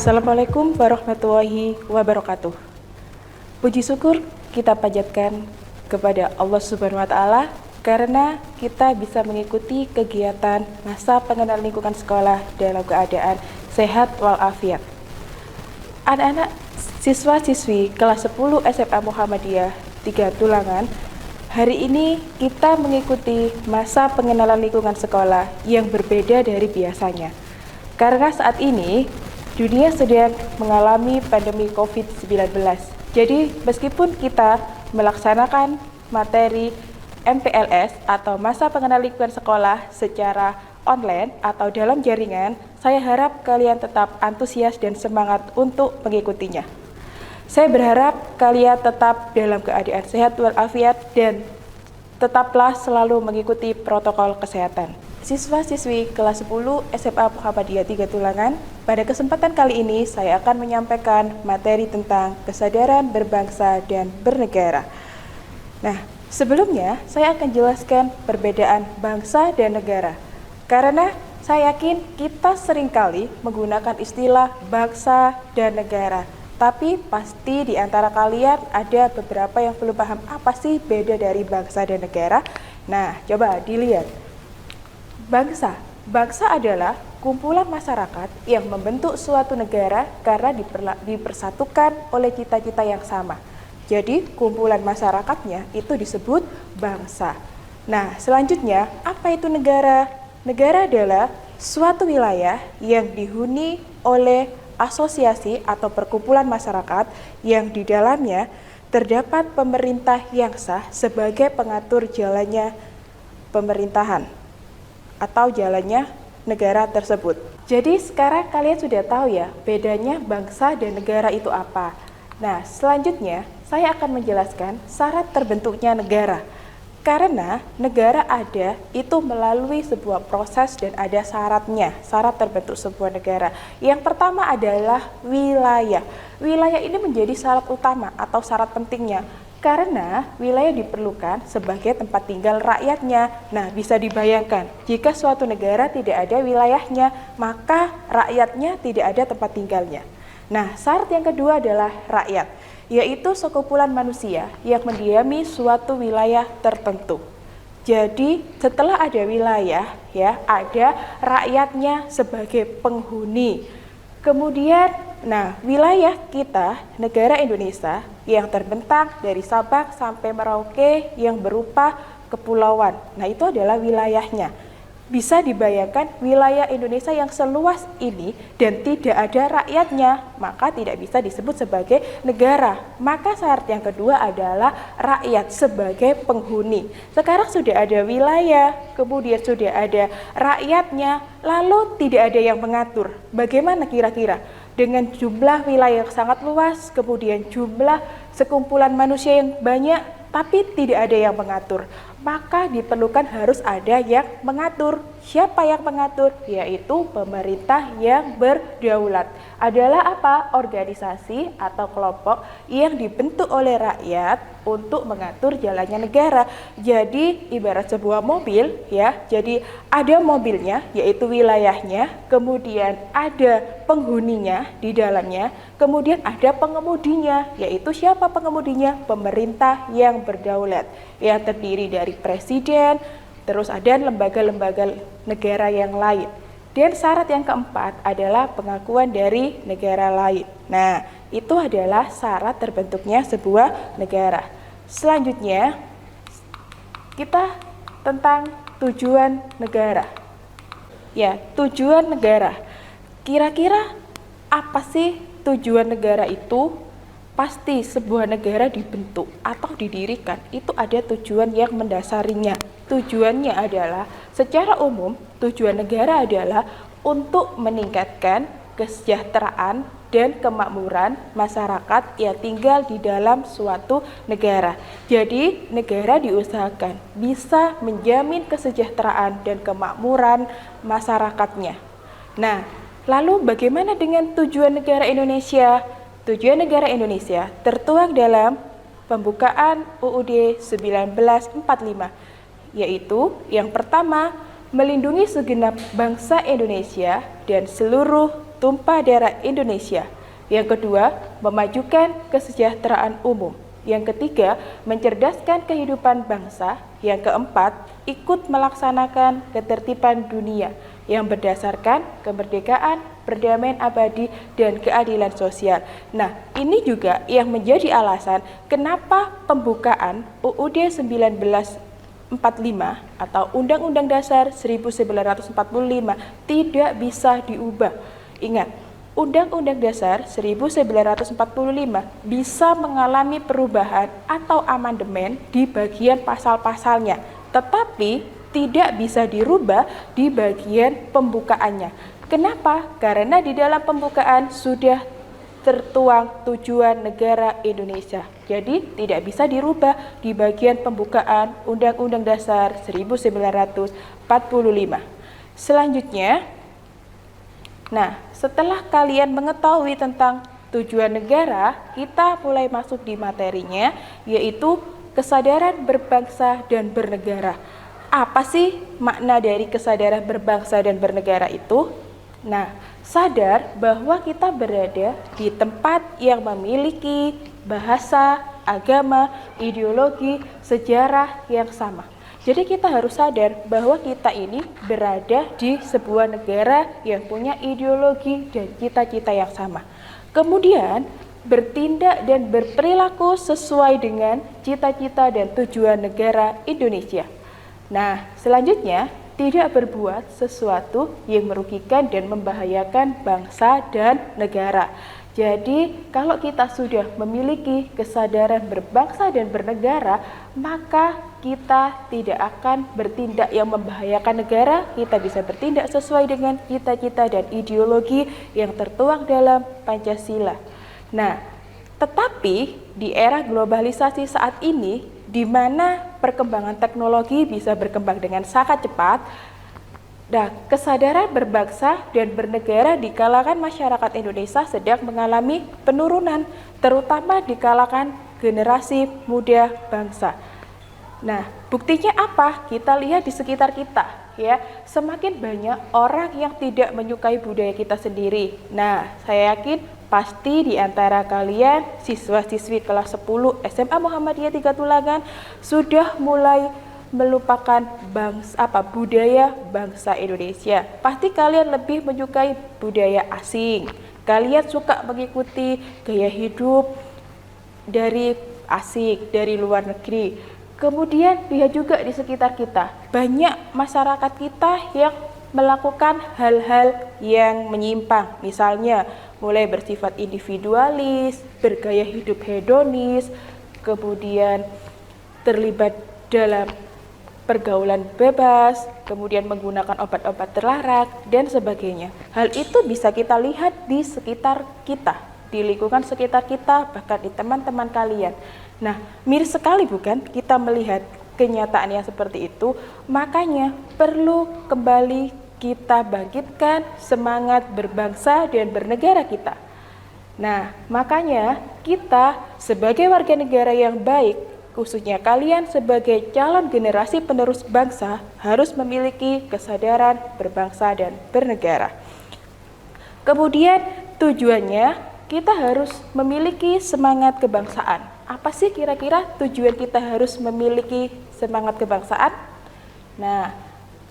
Assalamualaikum warahmatullahi wabarakatuh. Puji syukur kita panjatkan kepada Allah Subhanahu wa Ta'ala karena kita bisa mengikuti kegiatan masa pengenalan lingkungan sekolah dalam keadaan sehat walafiat. Anak-anak siswa-siswi kelas 10 SMA Muhammadiyah 3 Tulangan, hari ini kita mengikuti masa pengenalan lingkungan sekolah yang berbeda dari biasanya. Karena saat ini dunia sedang mengalami pandemi COVID-19. Jadi meskipun kita melaksanakan materi MPLS atau masa pengenalan lingkungan sekolah secara online atau dalam jaringan, saya harap kalian tetap antusias dan semangat untuk mengikutinya. Saya berharap kalian tetap dalam keadaan sehat walafiat dan tetaplah selalu mengikuti protokol kesehatan. Siswa-siswi kelas 10 SMA Muhammadiyah 3 Tulangan, pada kesempatan kali ini saya akan menyampaikan materi tentang kesadaran berbangsa dan bernegara. Nah, sebelumnya saya akan jelaskan perbedaan bangsa dan negara. Karena saya yakin kita seringkali menggunakan istilah bangsa dan negara. Tapi pasti di antara kalian ada beberapa yang belum paham apa sih beda dari bangsa dan negara. Nah, coba dilihat. Bangsa adalah kumpulan masyarakat yang membentuk suatu negara karena dipersatukan oleh cita-cita yang sama. Jadi, kumpulan masyarakatnya itu disebut bangsa. Nah, selanjutnya, apa itu negara? Negara adalah suatu wilayah yang dihuni oleh asosiasi atau perkumpulan masyarakat yang di dalamnya terdapat pemerintah yang sah sebagai pengatur jalannya pemerintahan atau jalannya negara tersebut. Jadi sekarang kalian sudah tahu ya bedanya bangsa dan negara itu apa. Nah, selanjutnya saya akan menjelaskan syarat terbentuknya negara. Karena negara ada itu melalui sebuah proses dan ada syaratnya, syarat terbentuk sebuah negara. Yang pertama adalah wilayah. Wilayah ini menjadi syarat utama atau syarat pentingnya. Karena wilayah diperlukan sebagai tempat tinggal rakyatnya. Nah, bisa dibayangkan, jika suatu negara tidak ada wilayahnya, maka rakyatnya tidak ada tempat tinggalnya. Nah, syarat yang kedua adalah rakyat, yaitu sekumpulan manusia yang mendiami suatu wilayah tertentu. Jadi, setelah ada wilayah, ya, ada rakyatnya sebagai penghuni. Kemudian, nah, wilayah kita, negara Indonesia, yang terbentang dari Sabang sampai Merauke yang berupa kepulauan. Nah, itu adalah wilayahnya. Bisa dibayangkan wilayah Indonesia yang seluas ini dan tidak ada rakyatnya, maka tidak bisa disebut sebagai negara. Maka syarat yang kedua adalah rakyat sebagai penghuni. Sekarang sudah ada wilayah, kemudian sudah ada rakyatnya, lalu tidak ada yang mengatur. Bagaimana kira-kira? Dengan jumlah wilayah yang sangat luas, kemudian jumlah sekumpulan manusia yang banyak, tapi tidak ada yang mengatur. Maka diperlukan harus ada yang mengatur. Siapa yang mengatur? Yaitu pemerintah yang berdaulat. Adalah apa? Organisasi atau kelompok yang dibentuk oleh rakyat untuk mengatur jalannya negara. Jadi ibarat sebuah mobil, ya. Jadi ada mobilnya, yaitu wilayahnya, kemudian ada penghuninya di dalamnya, kemudian ada pengemudinya, yaitu siapa pengemudinya? Pemerintah yang berdaulat, yang terdiri dari presiden, terus ada lembaga-lembaga negara yang lain. Dan syarat yang keempat adalah pengakuan dari negara lain. Nah, itu adalah syarat terbentuknya sebuah negara. Selanjutnya, kita tentang tujuan negara. Ya, tujuan negara. Kira-kira apa sih tujuan negara itu? Pasti sebuah negara dibentuk atau didirikan itu ada tujuan yang mendasarinya. Tujuannya adalah secara umum tujuan negara adalah untuk meningkatkan kesejahteraan dan kemakmuran masyarakat yang tinggal di dalam suatu negara. Jadi negara diusahakan bisa menjamin kesejahteraan dan kemakmuran masyarakatnya. Nah, lalu bagaimana dengan tujuan negara Indonesia? Tujuan negara Indonesia tertuang dalam pembukaan UUD 1945, yaitu yang pertama, melindungi segenap bangsa Indonesia dan seluruh tumpah darah Indonesia. Yang kedua, memajukan kesejahteraan umum. Yang ketiga, mencerdaskan kehidupan bangsa. Yang keempat, ikut melaksanakan ketertiban dunia yang berdasarkan kemerdekaan, perdamaian abadi, dan keadilan sosial. Nah, ini juga yang menjadi alasan kenapa pembukaan UUD 1945 atau Undang-Undang Dasar 1945 tidak bisa diubah. Ingat, Undang-Undang Dasar 1945 bisa mengalami perubahan atau amandemen di bagian pasal-pasalnya, tetapi tidak bisa dirubah di bagian pembukaannya. Kenapa? Karena di dalam pembukaan sudah tertuang tujuan negara Indonesia. Jadi tidak bisa dirubah di bagian pembukaan Undang-Undang Dasar 1945. Selanjutnya, setelah kalian mengetahui tentang tujuan negara, kita mulai masuk di materinya, yaitu kesadaran berbangsa dan bernegara. Apa sih makna dari kesadaran berbangsa dan bernegara itu? Sadar bahwa kita berada di tempat yang memiliki bahasa, agama, ideologi, sejarah yang sama. Jadi kita harus sadar bahwa kita ini berada di sebuah negara yang punya ideologi dan cita-cita yang sama. Kemudian bertindak dan berperilaku sesuai dengan cita-cita dan tujuan negara Indonesia. Selanjutnya, tidak berbuat sesuatu yang merugikan dan membahayakan bangsa dan negara. Jadi, kalau kita sudah memiliki kesadaran berbangsa dan bernegara, maka kita tidak akan bertindak yang membahayakan negara, kita bisa bertindak sesuai dengan cita-cita dan ideologi yang tertuang dalam Pancasila. Tetapi di era globalisasi saat ini, di mana perkembangan teknologi bisa berkembang dengan sangat cepat, kesadaran berbangsa dan bernegara di kalangan masyarakat Indonesia sedang mengalami penurunan, terutama di kalangan generasi muda bangsa. Buktinya apa? Kita lihat di sekitar kita, ya. Semakin banyak orang yang tidak menyukai budaya kita sendiri. Saya yakin pasti di antara kalian siswa-siswi kelas 10 SMA Muhammadiyah 3 Tulangan sudah mulai melupakan budaya bangsa Indonesia. Pasti kalian lebih menyukai budaya asing. Kalian suka mengikuti gaya hidup dari asing, dari luar negeri. Kemudian lihat juga di sekitar kita, banyak masyarakat kita yang melakukan hal-hal yang menyimpang, misalnya mulai bersifat individualis, bergaya hidup hedonis, kemudian terlibat dalam pergaulan bebas, kemudian menggunakan obat-obat terlarang, dan sebagainya. Hal itu bisa kita lihat di sekitar kita, di lingkungan sekitar kita, bahkan di teman-teman kalian. Miris sekali bukan kita melihat kenyataan yang seperti itu? Makanya perlu kembali kita bangkitkan semangat berbangsa dan bernegara kita. Makanya kita sebagai warga negara yang baik, khususnya kalian sebagai calon generasi penerus bangsa, harus memiliki kesadaran berbangsa dan bernegara. Kemudian tujuannya, kita harus memiliki semangat kebangsaan. Apa sih kira-kira tujuan kita harus memiliki semangat kebangsaan?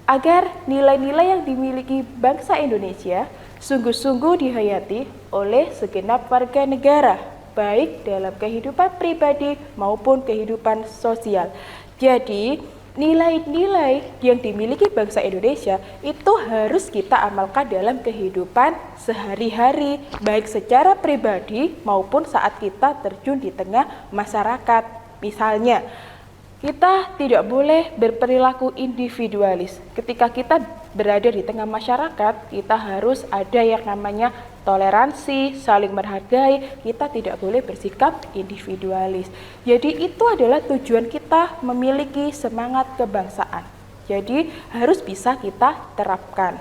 Agar nilai-nilai yang dimiliki bangsa Indonesia sungguh-sungguh dihayati oleh segenap warga negara, baik dalam kehidupan pribadi maupun kehidupan sosial. Jadi, nilai-nilai yang dimiliki bangsa Indonesia itu harus kita amalkan dalam kehidupan sehari-hari, baik secara pribadi maupun saat kita terjun di tengah masyarakat. Misalnya, kita tidak boleh berperilaku individualis. Ketika kita berada di tengah masyarakat, kita harus ada yang namanya toleransi, saling menghargai. Kita tidak boleh bersikap individualis. Jadi itu adalah tujuan kita memiliki semangat kebangsaan. Jadi harus bisa kita terapkan.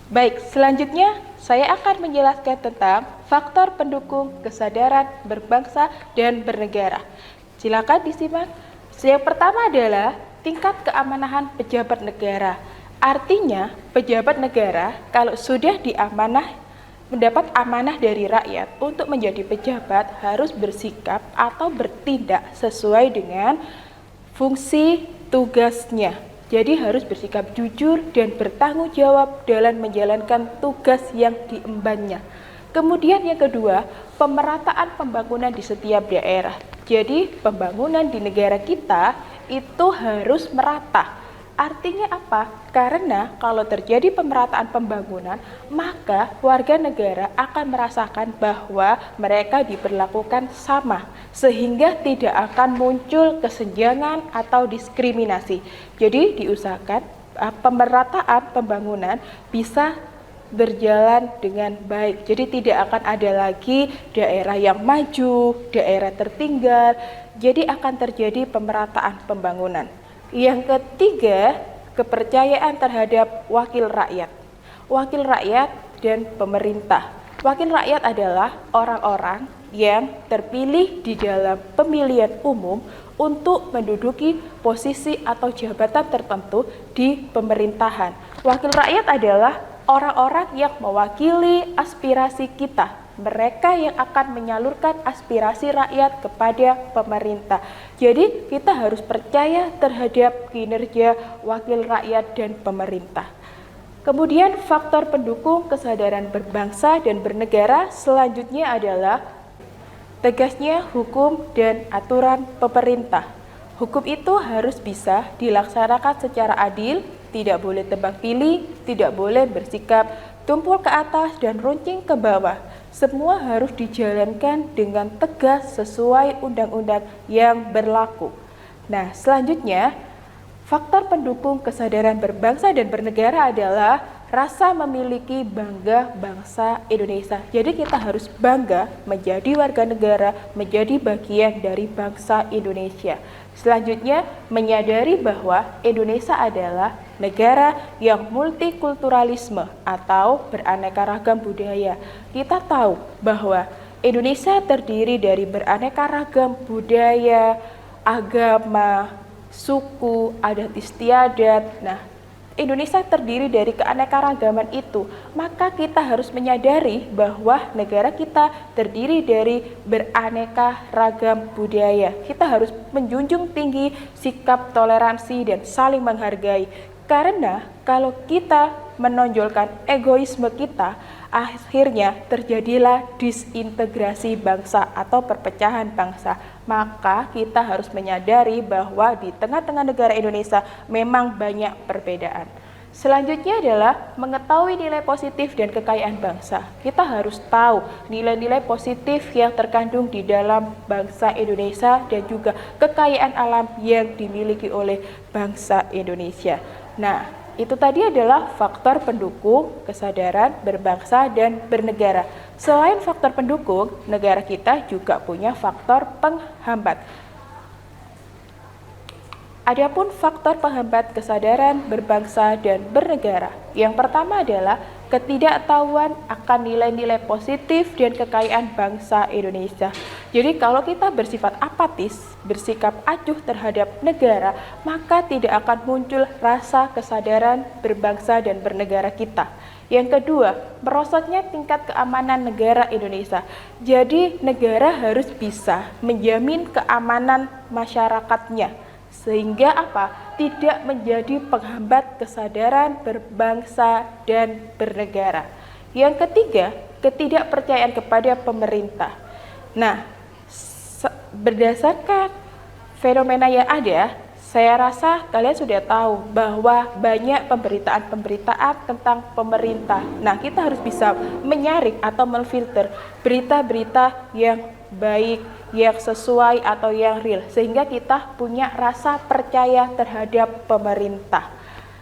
Baik, selanjutnya saya akan menjelaskan tentang faktor pendukung kesadaran berbangsa dan bernegara. Silakan disimak. Yang pertama adalah tingkat keamanahan pejabat negara. Artinya, pejabat negara kalau sudah diamanah mendapat amanah dari rakyat untuk menjadi pejabat harus bersikap atau bertindak sesuai dengan fungsi tugasnya. Jadi harus bersikap jujur dan bertanggung jawab dalam menjalankan tugas yang diembannya. Kemudian yang kedua, pemerataan pembangunan di setiap daerah. Jadi pembangunan di negara kita itu harus merata. Artinya apa? Karena kalau terjadi pemerataan pembangunan, maka warga negara akan merasakan bahwa mereka diperlakukan sama, sehingga tidak akan muncul kesenjangan atau diskriminasi. Jadi diusahakan pemerataan pembangunan bisa berjalan dengan baik. Jadi tidak akan ada lagi daerah yang maju, daerah tertinggal. Jadi akan terjadi pemerataan pembangunan. Yang ketiga, kepercayaan terhadap wakil rakyat. Wakil rakyat dan pemerintah. Wakil rakyat adalah orang-orang yang terpilih di dalam pemilihan umum untuk menduduki posisi atau jabatan tertentu di pemerintahan. Wakil rakyat adalah orang-orang yang mewakili aspirasi kita. Mereka yang akan menyalurkan aspirasi rakyat kepada pemerintah. Jadi kita harus percaya terhadap kinerja wakil rakyat dan pemerintah. Kemudian faktor pendukung kesadaran berbangsa dan bernegara selanjutnya adalah tegasnya hukum dan aturan pemerintah. Hukum itu harus bisa dilaksanakan secara adil, tidak boleh tebang pilih, tidak boleh bersikap tumpul ke atas dan runcing ke bawah. Semua harus dijalankan dengan tegas sesuai undang-undang yang berlaku. Nah, selanjutnya, faktor pendukung kesadaran berbangsa dan bernegara adalah rasa memiliki bangga bangsa Indonesia. Jadi kita harus bangga menjadi warga negara, menjadi bagian dari bangsa Indonesia. Selanjutnya, menyadari bahwa Indonesia adalah negara yang multikulturalisme atau beraneka ragam budaya. Kita tahu bahwa Indonesia terdiri dari beraneka ragam budaya, agama, suku, adat istiadat. Nah, Indonesia terdiri dari keanekaragaman itu, maka kita harus menyadari bahwa negara kita terdiri dari beraneka ragam budaya. Kita harus menjunjung tinggi sikap toleransi dan saling menghargai. Karena kalau kita menonjolkan egoisme kita, akhirnya terjadilah disintegrasi bangsa atau perpecahan bangsa. Maka kita harus menyadari bahwa di tengah-tengah negara Indonesia memang banyak perbedaan. Selanjutnya adalah mengetahui nilai positif dan kekayaan bangsa. Kita harus tahu nilai-nilai positif yang terkandung di dalam bangsa Indonesia dan juga kekayaan alam yang dimiliki oleh bangsa Indonesia. Nah, itu tadi adalah faktor pendukung kesadaran berbangsa dan bernegara. Selain faktor pendukung, negara kita juga punya faktor penghambat. Adapun faktor penghambat kesadaran berbangsa dan bernegara. Yang pertama adalah ketidaktahuan akan nilai-nilai positif dan kekayaan bangsa Indonesia. Jadi kalau kita bersifat apatis, bersikap acuh terhadap negara, maka tidak akan muncul rasa kesadaran berbangsa dan bernegara kita. Yang kedua, merosotnya tingkat keamanan negara Indonesia. Jadi negara harus bisa menjamin keamanan masyarakatnya. Sehingga apa? Tidak menjadi penghambat kesadaran berbangsa dan bernegara. Yang ketiga, ketidakpercayaan kepada pemerintah. Nah, berdasarkan fenomena yang ada, saya rasa kalian sudah tahu bahwa banyak pemberitaan-pemberitaan tentang pemerintah. Nah, kita harus bisa menyaring atau memfilter berita-berita yang baik, yang sesuai atau yang real, sehingga kita punya rasa percaya terhadap pemerintah.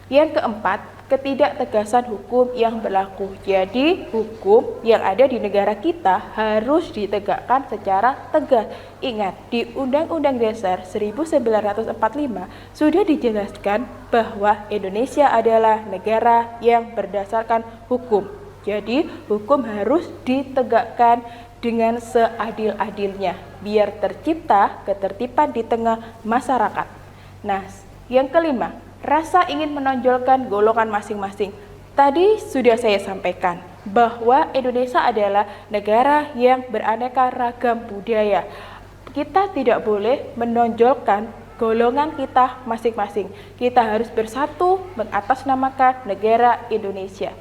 Yang keempat, ketidaktegasan hukum yang berlaku. Jadi, hukum yang ada di negara kita harus ditegakkan secara tegas. Ingat, di Undang-Undang Dasar 1945 sudah dijelaskan bahwa Indonesia adalah negara yang berdasarkan hukum. Jadi, hukum harus ditegakkan dengan seadil-adilnya, biar tercipta ketertiban di tengah masyarakat. Nah, yang kelima, rasa ingin menonjolkan golongan masing-masing. Tadi sudah saya sampaikan bahwa Indonesia adalah negara yang beraneka ragam budaya. Kita tidak boleh menonjolkan golongan kita masing-masing. Kita harus bersatu mengatasnamakan negara Indonesia.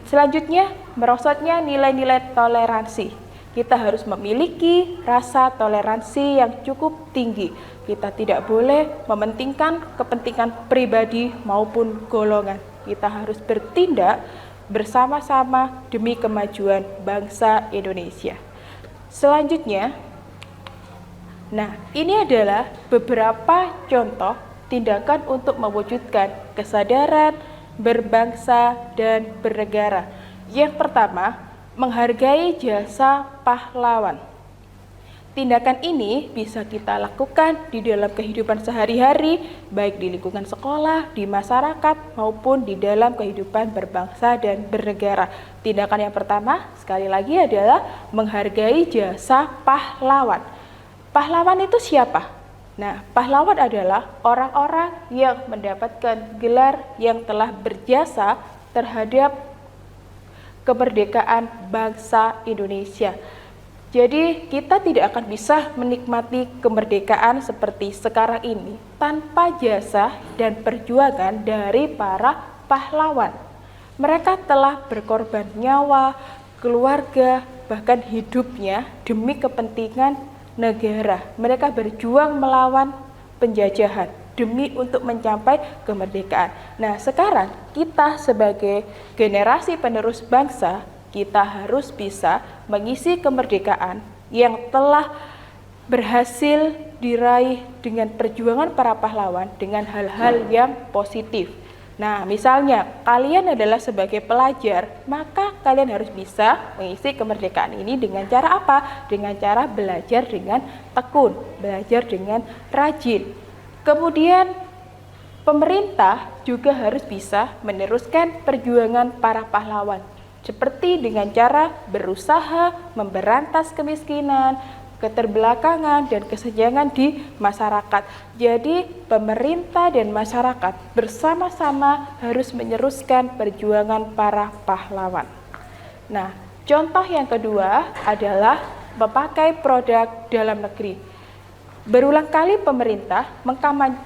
Selanjutnya, merosotnya nilai-nilai toleransi. Kita harus memiliki rasa toleransi yang cukup tinggi. Kita tidak boleh mementingkan kepentingan pribadi maupun golongan. Kita harus bertindak bersama-sama demi kemajuan bangsa Indonesia. Selanjutnya, ini adalah beberapa contoh tindakan untuk mewujudkan kesadaran berbangsa dan bernegara. Yang pertama, menghargai jasa pahlawan. Tindakan ini bisa kita lakukan di dalam kehidupan sehari-hari, baik di lingkungan sekolah, di masyarakat, maupun di dalam kehidupan berbangsa dan bernegara. Tindakan yang pertama, sekali lagi adalah menghargai jasa pahlawan. Pahlawan itu siapa? Nah, pahlawan adalah orang-orang yang mendapatkan gelar yang telah berjasa terhadap kemerdekaan bangsa Indonesia. Jadi kita tidak akan bisa menikmati kemerdekaan seperti sekarang ini tanpa jasa dan perjuangan dari para pahlawan. Mereka telah berkorban nyawa, keluarga, bahkan hidupnya demi kepentingan negara. Mereka berjuang melawan penjajahan demi untuk mencapai kemerdekaan. Nah, sekarang kita sebagai generasi penerus bangsa, kita harus bisa mengisi kemerdekaan yang telah berhasil diraih dengan perjuangan para pahlawan dengan hal-hal yang positif. Nah, misalnya kalian adalah sebagai pelajar, maka kalian harus bisa mengisi kemerdekaan ini dengan cara apa? Dengan cara belajar dengan tekun, belajar dengan rajin. Kemudian pemerintah juga harus bisa meneruskan perjuangan para pahlawan, seperti dengan cara berusaha memberantas kemiskinan, keterbelakangan, dan kesenjangan di masyarakat. Jadi pemerintah dan masyarakat bersama-sama harus meneruskan perjuangan para pahlawan. Nah, contoh yang kedua adalah memakai produk dalam negeri. Berulang kali pemerintah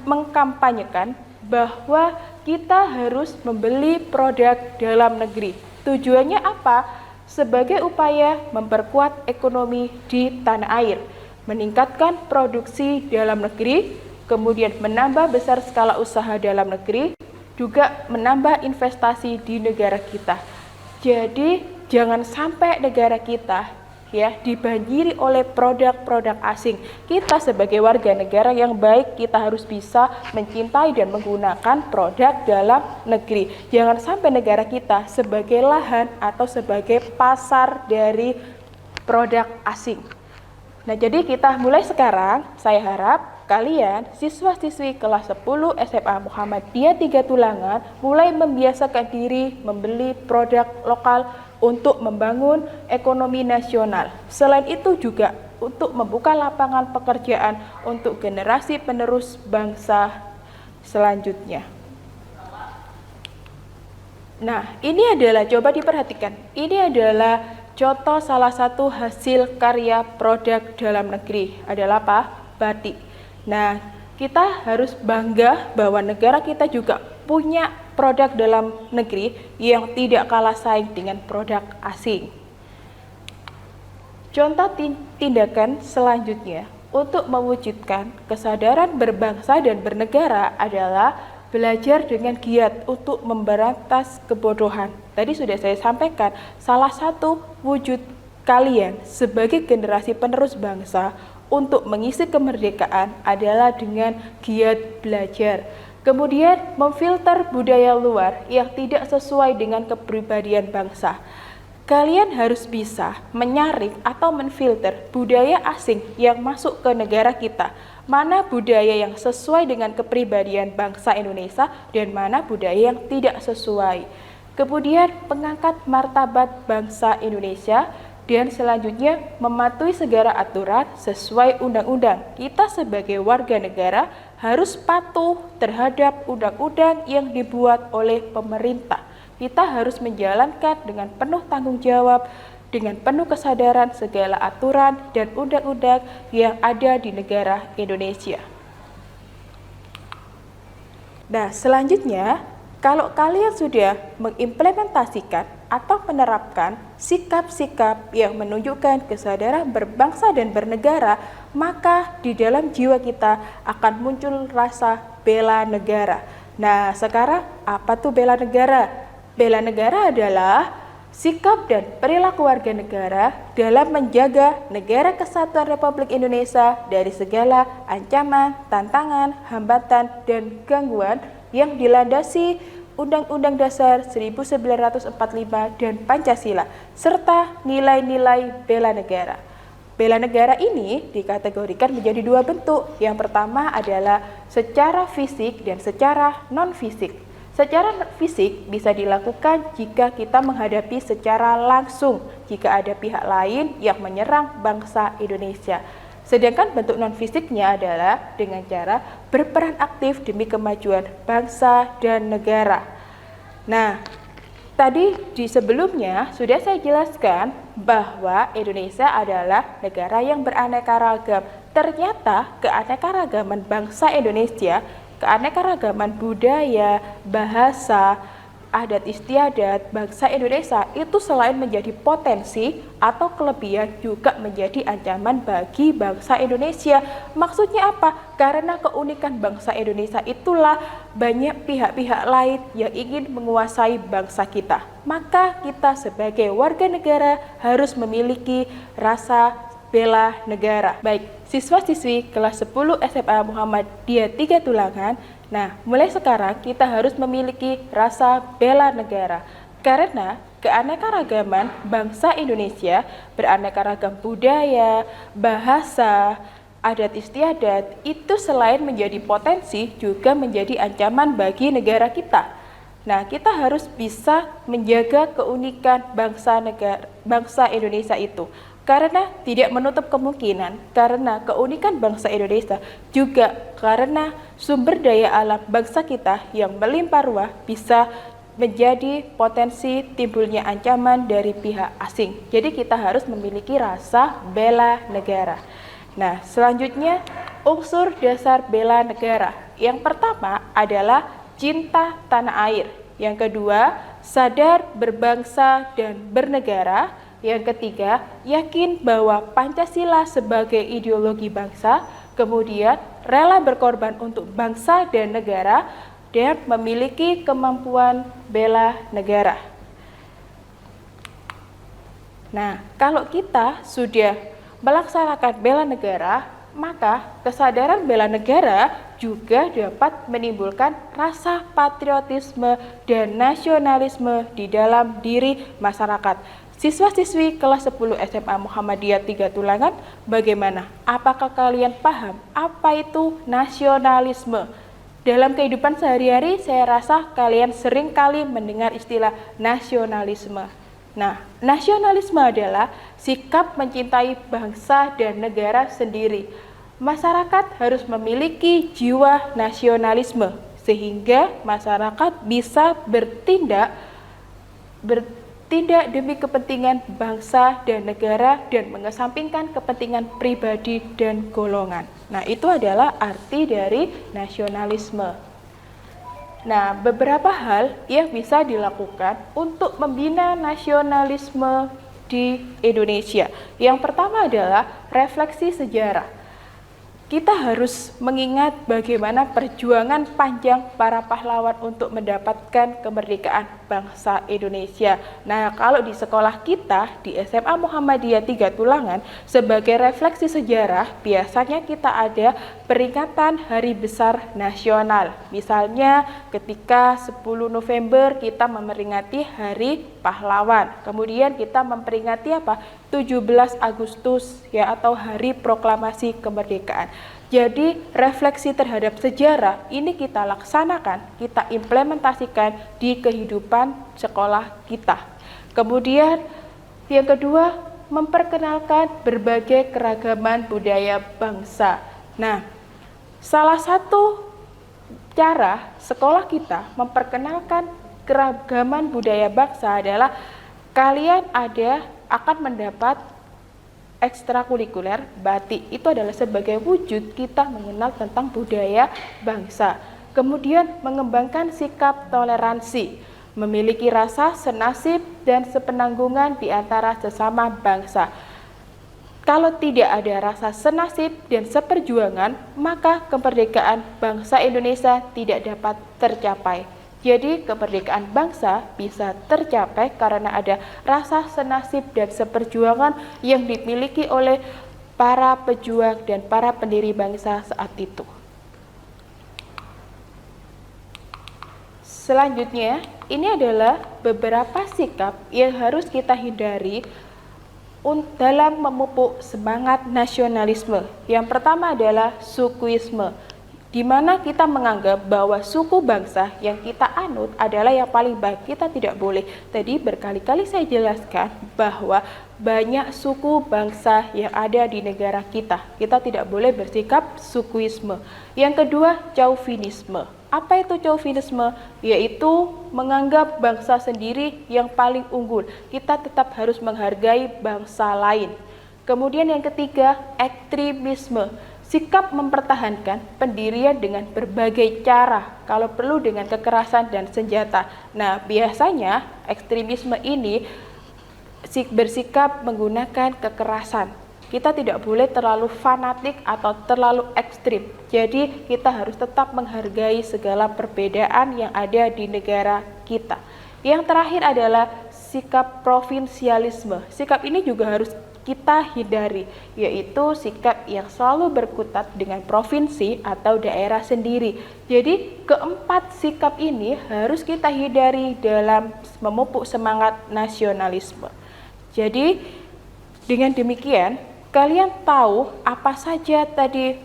mengkampanyekan bahwa kita harus membeli produk dalam negeri. Tujuannya apa? Sebagai upaya memperkuat ekonomi di tanah air, meningkatkan produksi dalam negeri, kemudian menambah besar skala usaha dalam negeri, juga menambah investasi di negara kita. Jadi jangan sampai negara kita dibanjiri oleh produk-produk asing. Kita sebagai warga negara yang baik, kita harus bisa mencintai dan menggunakan produk dalam negeri. Jangan sampai negara kita sebagai lahan atau sebagai pasar dari produk asing. Nah, jadi kita mulai sekarang, saya harap kalian siswa-siswi kelas 10 SMA Muhammadiyah 3 Tulangan mulai membiasakan diri membeli produk lokal untuk membangun ekonomi nasional. Selain itu juga untuk membuka lapangan pekerjaan untuk generasi penerus bangsa selanjutnya. Nah, ini adalah, coba diperhatikan, ini adalah contoh salah satu hasil karya produk dalam negeri adalah apa? Batik. Nah, kita harus bangga bahwa negara kita juga punya produk dalam negeri yang tidak kalah saing dengan produk asing. Contoh tindakan selanjutnya untuk mewujudkan kesadaran berbangsa dan bernegara adalah belajar dengan giat untuk memberantas kebodohan. Tadi sudah saya sampaikan, salah satu wujud kalian sebagai generasi penerus bangsa untuk mengisi kemerdekaan adalah dengan giat belajar. Kemudian memfilter budaya luar yang tidak sesuai dengan kepribadian bangsa. Kalian harus bisa menyaring atau menfilter budaya asing yang masuk ke negara kita. Mana budaya yang sesuai dengan kepribadian bangsa Indonesia dan mana budaya yang tidak sesuai. Kemudian mengangkat martabat bangsa Indonesia. Dan selanjutnya mematuhi segala aturan sesuai undang-undang. Kita sebagai warga negara harus patuh terhadap undang-undang yang dibuat oleh pemerintah. kita harus menjalankan dengan penuh tanggung jawab, dengan penuh kesadaran segala aturan dan undang-undang yang ada di negara Indonesia. Nah, selanjutnya, kalau kalian sudah mengimplementasikan atau menerapkan sikap-sikap yang menunjukkan kesadaran berbangsa dan bernegara, maka di dalam jiwa kita akan muncul rasa bela negara. Nah, sekarang apa tuh bela negara? Bela negara adalah sikap dan perilaku warga negara dalam menjaga Negara Kesatuan Republik Indonesia dari segala ancaman, tantangan, hambatan, dan gangguan yang dilandasi Undang-Undang Dasar 1945 dan Pancasila, serta nilai-nilai bela negara. Bela negara ini dikategorikan menjadi dua bentuk. Yang pertama adalah secara fisik dan secara non-fisik. Secara fisik bisa dilakukan jika kita menghadapi secara langsung jika ada pihak lain yang menyerang bangsa Indonesia. Sedangkan bentuk non-fisiknya adalah dengan cara berperan aktif demi kemajuan bangsa dan negara. Nah, tadi di sebelumnya sudah saya jelaskan bahwa Indonesia adalah negara yang beraneka ragam. Ternyata keanekaragaman bangsa Indonesia, keanekaragaman budaya, bahasa, adat istiadat bangsa Indonesia itu selain menjadi potensi atau kelebihan juga menjadi ancaman bagi bangsa Indonesia. Maksudnya apa? Karena keunikan bangsa Indonesia itulah banyak pihak-pihak lain yang ingin menguasai bangsa kita. Maka kita sebagai warga negara harus memiliki rasa bela negara. Baik, siswa-siswi kelas 10 SMA Muhammadiyah 3 Tulangan. Nah, mulai sekarang kita harus memiliki rasa bela negara. Karena keanekaragaman bangsa Indonesia, beraneka ragam budaya, bahasa, adat istiadat, itu selain menjadi potensi juga menjadi ancaman bagi negara kita. Nah, kita harus bisa menjaga keunikan bangsa Indonesia itu. Karena tidak menutup kemungkinan, karena keunikan bangsa Indonesia, juga karena sumber daya alam bangsa kita yang melimpah ruah bisa menjadi potensi timbulnya ancaman dari pihak asing. Jadi kita harus memiliki rasa bela negara. Nah, selanjutnya unsur dasar bela negara. Yang pertama adalah cinta tanah air. Yang kedua, sadar berbangsa dan bernegara. Yang ketiga, yakin bahwa Pancasila sebagai ideologi bangsa, kemudian rela berkorban untuk bangsa dan negara, dan memiliki kemampuan bela negara. Nah, kalau kita sudah melaksanakan bela negara, maka kesadaran bela negara juga dapat menimbulkan rasa patriotisme dan nasionalisme di dalam diri masyarakat. Siswa-siswi kelas 10 SMA Muhammadiyah 3 Tulangan, bagaimana? Apakah kalian paham apa itu nasionalisme? Dalam kehidupan sehari-hari, saya rasa kalian sering kali mendengar istilah nasionalisme. Nah, nasionalisme adalah sikap mencintai bangsa dan negara sendiri. Masyarakat harus memiliki jiwa nasionalisme, sehingga masyarakat bisa bertindak demi kepentingan bangsa dan negara dan mengesampingkan kepentingan pribadi dan golongan. Nah, itu adalah arti dari nasionalisme. Nah, beberapa hal yang bisa dilakukan untuk membina nasionalisme di Indonesia. Yang pertama adalah refleksi sejarah. Kita harus mengingat bagaimana perjuangan panjang para pahlawan untuk mendapatkan kemerdekaan bangsa Indonesia. Nah, kalau di sekolah kita, di SMA Muhammadiyah 3 Tulangan, sebagai refleksi sejarah, biasanya kita ada peringatan Hari Besar Nasional. Misalnya ketika 10 November kita memperingati Hari Pahlawan. Kemudian kita memperingati 17 Agustus ya, atau Hari Proklamasi Kemerdekaan. Jadi refleksi terhadap sejarah ini kita laksanakan, kita implementasikan di kehidupan sekolah kita. Kemudian yang kedua, memperkenalkan berbagai keragaman budaya bangsa. Nah, salah satu cara sekolah kita memperkenalkan keragaman budaya bangsa adalah kalian akan mendapat ekstrakurikuler batik. Itu adalah sebagai wujud kita mengenal tentang budaya bangsa. Kemudian mengembangkan sikap toleransi, memiliki rasa senasib dan sepenanggungan di antara sesama bangsa. Kalau tidak ada rasa senasib dan seperjuangan, maka kemerdekaan bangsa Indonesia tidak dapat tercapai. Jadi kemerdekaan bangsa bisa tercapai karena ada rasa senasib dan seperjuangan yang dimiliki oleh para pejuang dan para pendiri bangsa saat itu. Selanjutnya, ini adalah beberapa sikap yang harus kita hindari dalam memupuk semangat nasionalisme. Yang pertama adalah sukuisme, di mana kita menganggap bahwa suku bangsa yang kita anut adalah yang paling baik. Kita tidak boleh. Tadi berkali-kali saya jelaskan bahwa banyak suku bangsa yang ada di negara kita. Kita tidak boleh bersikap sukuisme. Yang kedua, chauvinisme. Apa itu chauvinisme? Yaitu menganggap bangsa sendiri yang paling unggul. Kita tetap harus menghargai bangsa lain. Kemudian yang ketiga, ekstremisme. Sikap mempertahankan pendirian dengan berbagai cara, kalau perlu dengan kekerasan dan senjata. Nah, biasanya ekstremisme ini bersikap menggunakan kekerasan. Kita tidak boleh terlalu fanatik atau terlalu ekstrim. Jadi kita harus tetap menghargai segala perbedaan yang ada di negara kita. Yang terakhir adalah sikap provinsialisme. Sikap ini juga harus kita hindari, yaitu sikap yang selalu berkutat dengan provinsi atau daerah sendiri. Jadi keempat sikap ini harus kita hindari dalam memupuk semangat nasionalisme. Jadi dengan demikian, kalian tahu apa saja tadi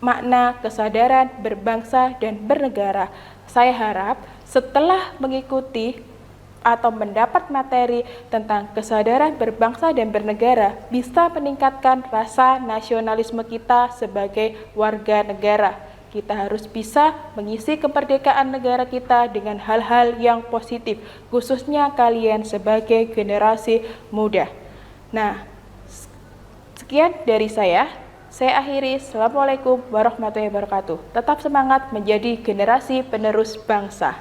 makna kesadaran berbangsa dan bernegara. Saya harap setelah mengikuti atau mendapat materi tentang kesadaran berbangsa dan bernegara bisa meningkatkan rasa nasionalisme kita sebagai warga negara. Kita harus bisa mengisi kemerdekaan negara kita dengan hal-hal yang positif, khususnya kalian sebagai generasi muda. Nah, sekian dari saya. Saya akhiri. Assalamualaikum warahmatullahi wabarakatuh. Tetap semangat menjadi generasi penerus bangsa.